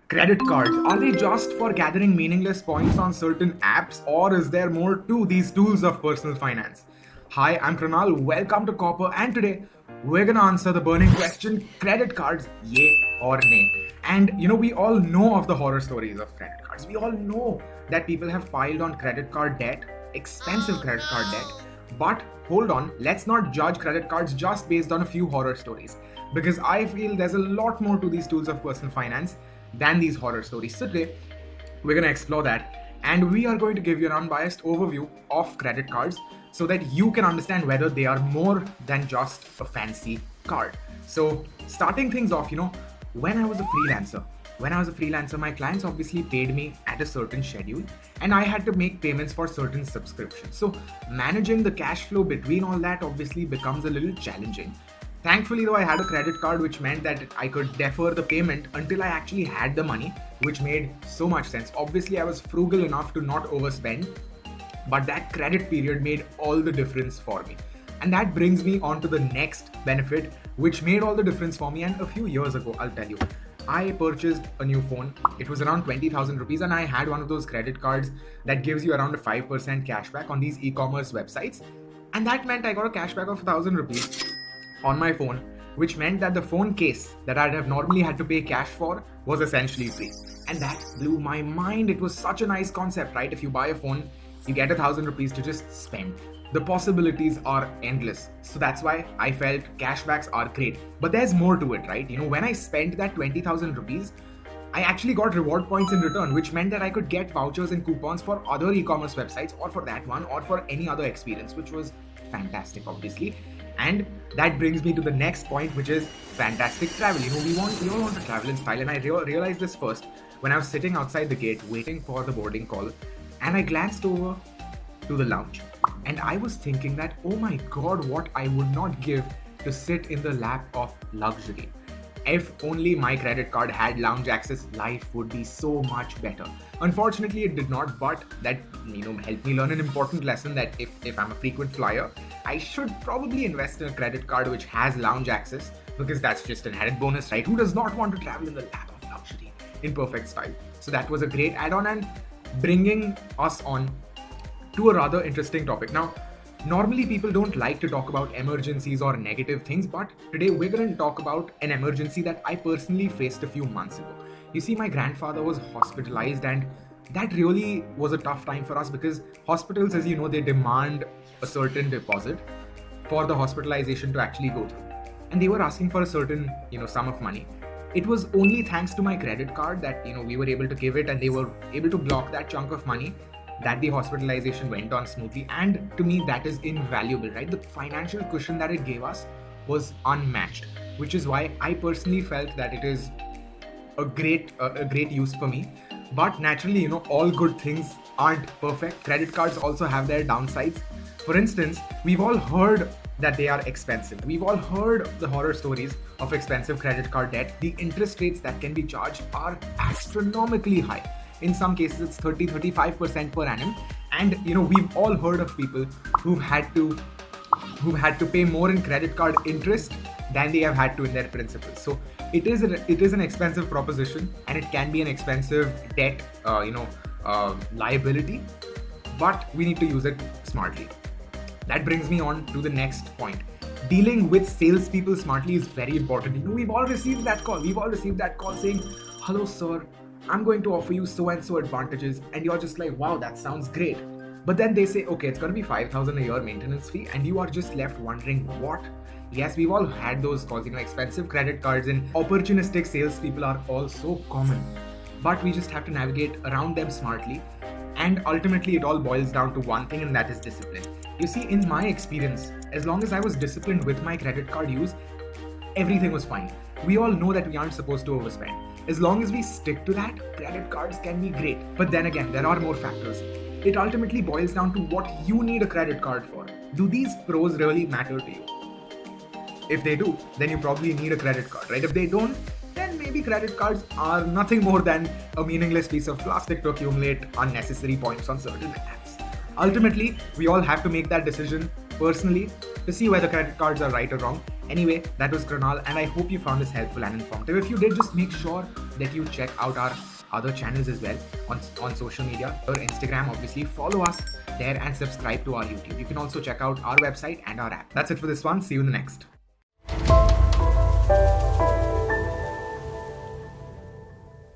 Credit cards, are they just for gathering meaningless points on certain apps, or is there more to these tools of personal finance? Hi, I'm Pranal, welcome to Copper, and today we're gonna answer the burning question, credit cards, yay or nay? And we all know of the horror stories of credit cards. We all know that people have piled on credit card debt, expensive credit card debt. But hold on, let's not judge credit cards just based on a few horror stories, because I feel there's a lot more to these tools of personal finance than these horror stories. So today, we're going to explore that, and we are going to give you an unbiased overview of credit cards so that you can understand whether they are more than just a fancy card. So, starting things off, when I was a freelancer, my clients obviously paid me at a certain schedule, and I had to make payments for certain subscriptions. So, managing the cash flow between all that obviously becomes a little challenging. Thankfully, though, I had a credit card, which meant that I could defer the payment until I actually had the money, which made so much sense. Obviously, I was frugal enough to not overspend, but that credit period made all the difference for me. And that brings me on to the next benefit, which made all the difference for me. And a few years ago, I'll tell you, I purchased a new phone. It was around 20,000 rupees, and I had one of those credit cards that gives you around a 5% cashback on these e-commerce websites. And that meant I got a cashback of 1,000 rupees on my phone, which meant that the phone case that I'd have normally had to pay cash for was essentially free. And that blew my mind. It was such a nice concept, right? If you buy a phone, you get 1,000 rupees to just spend. The possibilities are endless. So that's why I felt cashbacks are great. But there's more to it, right? When I spent that 20,000 rupees, I actually got reward points in return, which meant that I could get vouchers and coupons for other e-commerce websites, or for that one, or for any other experience, which was fantastic, obviously. And that brings me to the next point, which is fantastic travel. We all want to travel in style, and I realized this first when I was sitting outside the gate waiting for the boarding call, and I glanced over to the lounge, and I was thinking that, oh my god, what I would not give to sit in the lap of luxury. If only my credit card had lounge access, life would be so much better. Unfortunately, it did not, but that helped me learn an important lesson, that if I'm a frequent flyer, I should probably invest in a credit card which has lounge access, because that's just an added bonus, right? Who does not want to travel in the lap of luxury in perfect style? So that was a great add-on, and bringing us on to a rather interesting topic. Now, normally people don't like to talk about emergencies or negative things, but today we're going to talk about an emergency that I personally faced a few months ago. You see, my grandfather was hospitalized, and that really was a tough time for us, because hospitals, as you know, they demand a certain deposit for the hospitalization to actually go through. And they were asking for a certain, sum of money. It was only thanks to my credit card that, we were able to give it, and they were able to block that chunk of money, that the hospitalization went on smoothly. And to me, that is invaluable, right? The financial cushion that it gave us was unmatched, which is why I personally felt that it is a great use for me. But naturally, all good things aren't perfect. Credit cards also have their downsides. For instance, we've all heard that they are expensive. We've all heard the horror stories of expensive credit card debt. The interest rates that can be charged are astronomically high. In some cases, it's 30-35% per annum. And we've all heard of people who've had to pay more in credit card interest than they have had to in their principal. So it is an expensive proposition, and it can be an expensive debt liability, but we need to use it smartly. That brings me on to the next point. Dealing with salespeople smartly is very important. We've all received that call. Saying, "Hello, sir, I'm going to offer you so and so advantages," and you're just like, "Wow, that sounds great." But then they say, "Okay, it's going to be 5,000 a year maintenance fee," and you are just left wondering what. Yes, we've all had those calls. Expensive credit cards and opportunistic salespeople are all so common, but we just have to navigate around them smartly. And ultimately, it all boils down to one thing, and that is discipline. You see, in my experience, as long as I was disciplined with my credit card use, everything was fine. We all know that we aren't supposed to overspend. As long as we stick to that, credit cards can be great. But then again, there are more factors. It ultimately boils down to what you need a credit card for. Do these pros really matter to you? If they do, then you probably need a credit card, right? If they don't, then maybe credit cards are nothing more than a meaningless piece of plastic to accumulate unnecessary points on certain apps. Ultimately, we all have to make that decision personally to see whether credit cards are right or wrong. Anyway, that was Kranal, and I hope you found this helpful and informative. If you did, just make sure that you check out our other channels as well on social media or Instagram. Obviously, follow us there and subscribe to our YouTube. You can also check out our website and our app. That's it for this one. See you in the next.